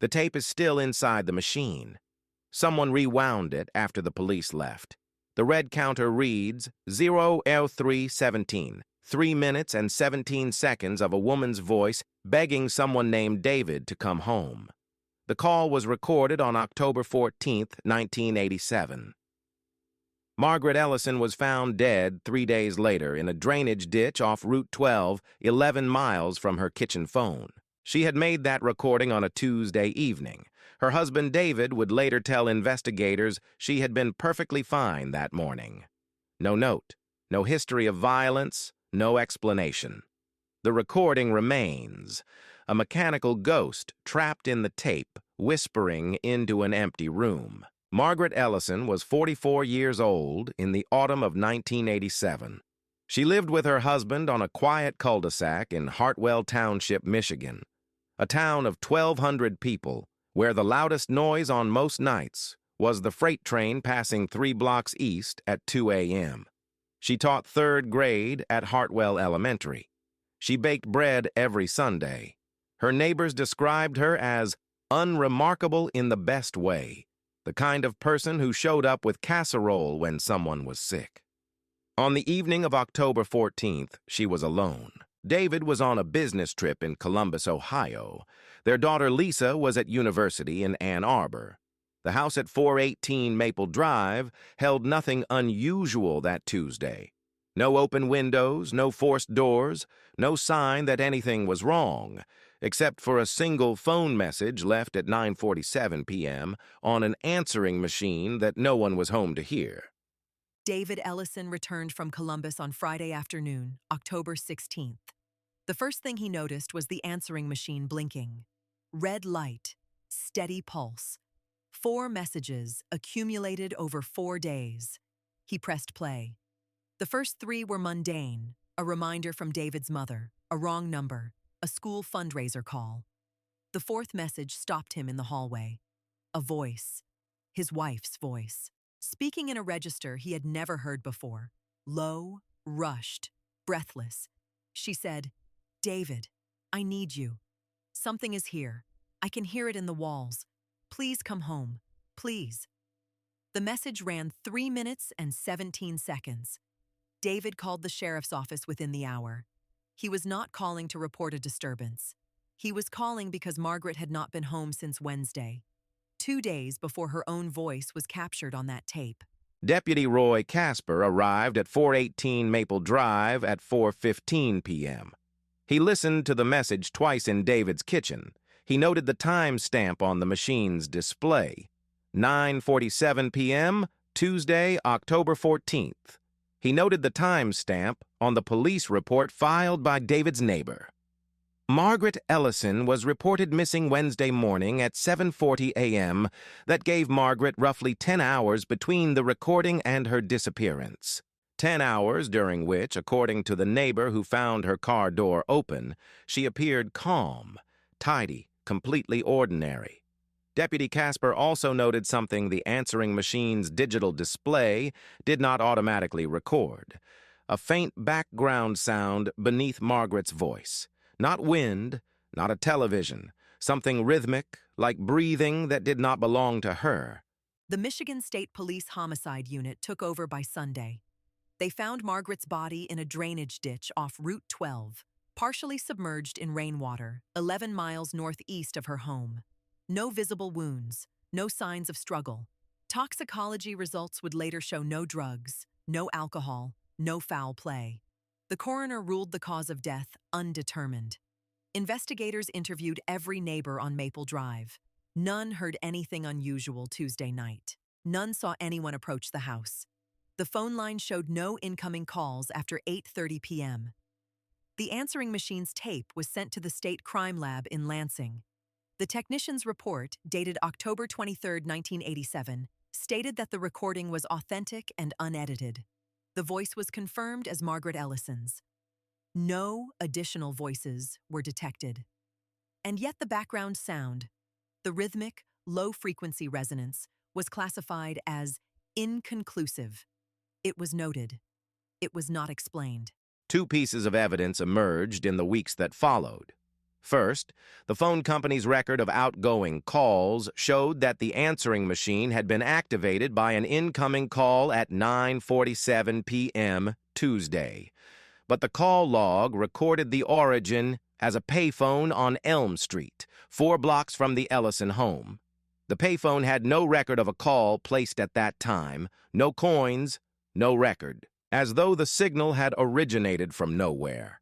The tape is still inside the machine. Someone rewound it after the police left. The red counter reads 0L317, 3 minutes and 17 seconds of a woman's voice begging someone named David to come home. The call was recorded on October 14, 1987. Margaret Ellison was found dead 3 days later in a drainage ditch off Route 12, 11 miles from her kitchen phone. She had made that recording on a Tuesday evening. Her husband David would later tell investigators she had been perfectly fine that morning. No note, no history of violence, no explanation. The recording remains, a mechanical ghost trapped in the tape, whispering into an empty room. Margaret Ellison was 44 years old in the autumn of 1987. She lived with her husband on a quiet cul-de-sac in Hartwell Township, Michigan, a town of 1,200 people, where the loudest noise on most nights was the freight train passing 3 blocks east at 2 a.m. She taught 3rd grade at Hartwell Elementary. She baked bread every Sunday. Her neighbors described her as unremarkable in the best way, the kind of person who showed up with casserole when someone was sick. On the evening of October 14th, she was alone. David was on a business trip in Columbus, Ohio. Their daughter Lisa was at university in Ann Arbor. The house at 418 Maple Drive held nothing unusual that Tuesday. No open windows, no forced doors, no sign that anything was wrong, except for a single phone message left at 9:47 p.m. on an answering machine that no one was home to hear. David Ellison returned from Columbus on Friday afternoon, October 16th. The first thing he noticed was the answering machine blinking. Red light, steady pulse. 4 messages accumulated over 4 days. He pressed play. The first 3 were mundane, a reminder from David's mother, a wrong number, a school fundraiser call. The 4th message stopped him in the hallway. A voice, his wife's voice, speaking in a register he had never heard before. Low, rushed, breathless. She said, "David, I need you. Something is here. I can hear it in the walls. Please come home. Please." The message ran 3 minutes and 17 seconds. David called the sheriff's office within the hour. He was not calling to report a disturbance. He was calling because Margaret had not been home since Wednesday, 2 days before her own voice was captured on that tape. Deputy Roy Casper arrived at 418 Maple Drive at 4:15 p.m. He listened to the message twice in David's kitchen. He noted the time stamp on the machine's display, 9:47 p.m., Tuesday, October 14th. He noted the time stamp on the police report filed by David's neighbor. Margaret Ellison was reported missing Wednesday morning at 7:40 a.m. That gave Margaret roughly 10 hours between the recording and her disappearance. 10 hours during which, according to the neighbor who found her car door open, she appeared calm, tidy, completely ordinary. Deputy Casper also noted something the answering machine's digital display did not automatically record: a faint background sound beneath Margaret's voice. Not wind, not a television, something rhythmic, like breathing that did not belong to her. The Michigan State Police Homicide Unit took over by Sunday. They found Margaret's body in a drainage ditch off Route 12, partially submerged in rainwater, 11 miles northeast of her home. No visible wounds, no signs of struggle. Toxicology results would later show no drugs, no alcohol, no foul play. The coroner ruled the cause of death undetermined. Investigators interviewed every neighbor on Maple Drive. None heard anything unusual Tuesday night. None saw anyone approach the house. The phone line showed no incoming calls after 8:30 p.m. The answering machine's tape was sent to the state crime lab in Lansing. The technician's report, dated October 23, 1987, stated that the recording was authentic and unedited. The voice was confirmed as Margaret Ellison's. No additional voices were detected. And yet the background sound, the rhythmic, low-frequency resonance, was classified as inconclusive. It was noted. It was not explained. 2 pieces of evidence emerged in the weeks that followed. First, the phone company's record of outgoing calls showed that the answering machine had been activated by an incoming call at 9:47 p.m. Tuesday. But the call log recorded the origin as a payphone on Elm Street, 4 blocks from the Ellison home. The payphone had no record of a call placed at that time, no coins, no record, as though the signal had originated from nowhere.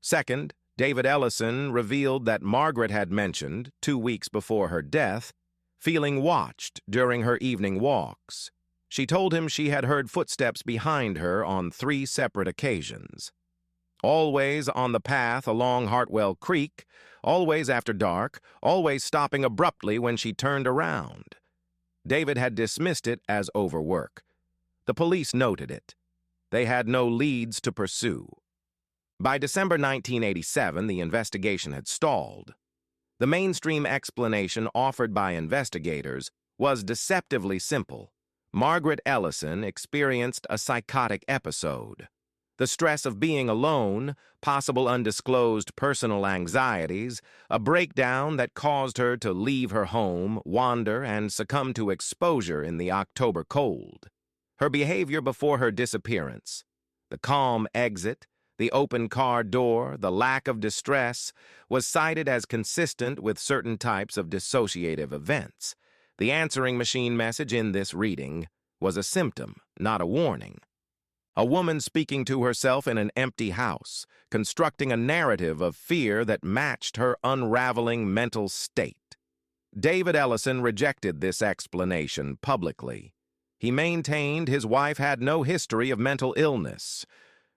Second, David Ellison revealed that Margaret had mentioned, 2 weeks before her death, feeling watched during her evening walks. She told him she had heard footsteps behind her on 3 separate occasions. Always on the path along Hartwell Creek, always after dark, always stopping abruptly when she turned around. David had dismissed it as overwork. The police noted it. They had no leads to pursue. By December 1987, the investigation had stalled. The mainstream explanation offered by investigators was deceptively simple. Margaret Ellison experienced a psychotic episode. The stress of being alone, possible undisclosed personal anxieties, a breakdown that caused her to leave her home, wander, and succumb to exposure in the October cold. Her behavior before her disappearance, the calm exit, the open car door, the lack of distress, was cited as consistent with certain types of dissociative events. The answering machine message in this reading was a symptom, not a warning. A woman speaking to herself in an empty house, constructing a narrative of fear that matched her unraveling mental state. David Ellison rejected this explanation publicly. He maintained his wife had no history of mental illness.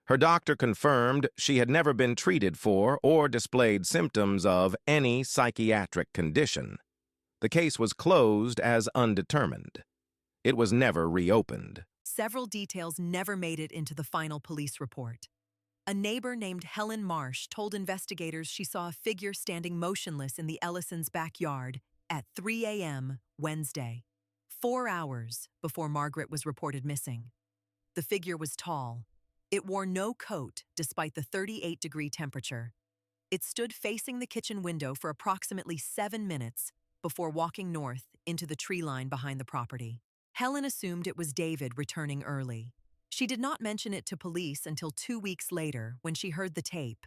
Her doctor confirmed she had never been treated for or displayed symptoms of any psychiatric condition. The case was closed as undetermined. It was never reopened. Several details never made it into the final police report. A neighbor named Helen Marsh told investigators she saw a figure standing motionless in the Ellisons' backyard at 3 a.m. Wednesday, 4 hours before Margaret was reported missing. The figure was tall. It wore no coat despite the 38-degree temperature. It stood facing the kitchen window for approximately 7 minutes before walking north into the tree line behind the property. Helen assumed it was David returning early. She did not mention it to police until 2 weeks later when she heard the tape.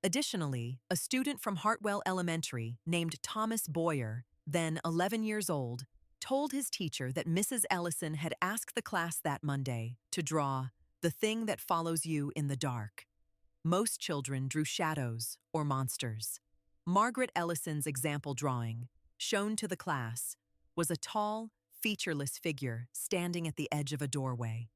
Additionally, a student from Hartwell Elementary named Thomas Boyer, then 11 years old, told his teacher that Mrs. Ellison had asked the class that Monday to draw the thing that follows you in the dark. Most children drew shadows or monsters. Margaret Ellison's example drawing, shown to the class, was a tall, featureless figure standing at the edge of a doorway.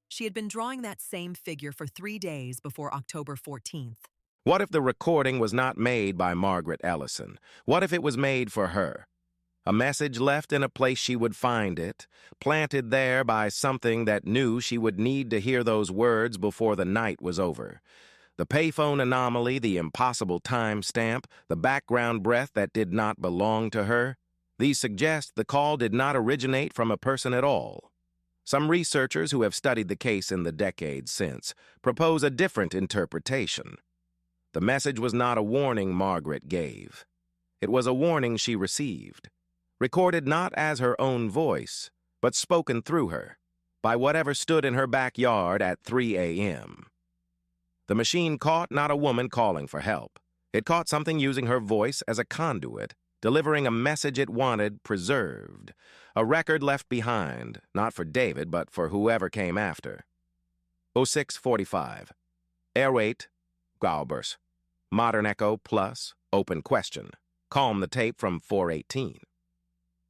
She had been drawing that same figure for 3 days before October 14th. What if the recording was not made by Margaret Ellison? What if it was made for her? A message left in a place she would find it, planted there by something that knew she would need to hear those words before the night was over. The payphone anomaly, the impossible timestamp, the background breath that did not belong to her, these suggest the call did not originate from a person at all. Some researchers who have studied the case in the decades since propose a different interpretation. The message was not a warning Margaret gave. It was a warning she received, recorded not as her own voice, but spoken through her, by whatever stood in her backyard at 3 a.m. The machine caught not a woman calling for help. It caught something using her voice as a conduit, delivering a message it wanted preserved, a record left behind, not for David, but for whoever came after. 06:45. Airwait, Gaubers. Modern Echo plus, open question. Calm the tape from 418.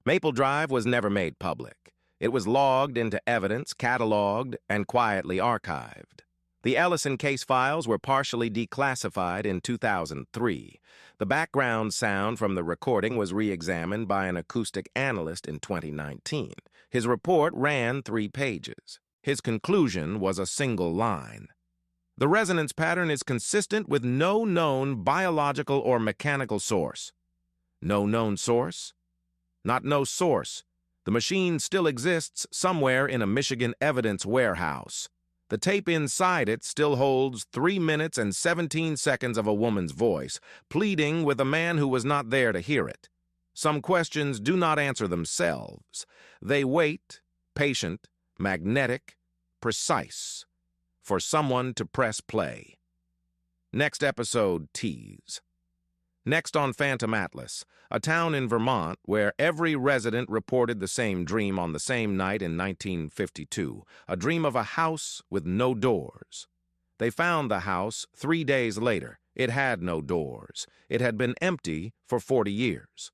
Maple Drive was never made public. It was logged into evidence, cataloged, and quietly archived. The Ellison case files were partially declassified in 2003. The background sound from the recording was re-examined by an acoustic analyst in 2019. His report ran 3 pages. His conclusion was a single line. The resonance pattern is consistent with no known biological or mechanical source. No known source? Not no source. The machine still exists somewhere in a Michigan evidence warehouse. The tape inside it still holds 3 minutes and 17 seconds of a woman's voice, pleading with a man who was not there to hear it. Some questions do not answer themselves. They wait, patient, magnetic, precise, for someone to press play. Next episode, tease. Next on Phantom Atlas, a town in Vermont where every resident reported the same dream on the same night in 1952, a dream of a house with no doors. They found the house 3 days later. It had no doors. It had been empty for 40 years.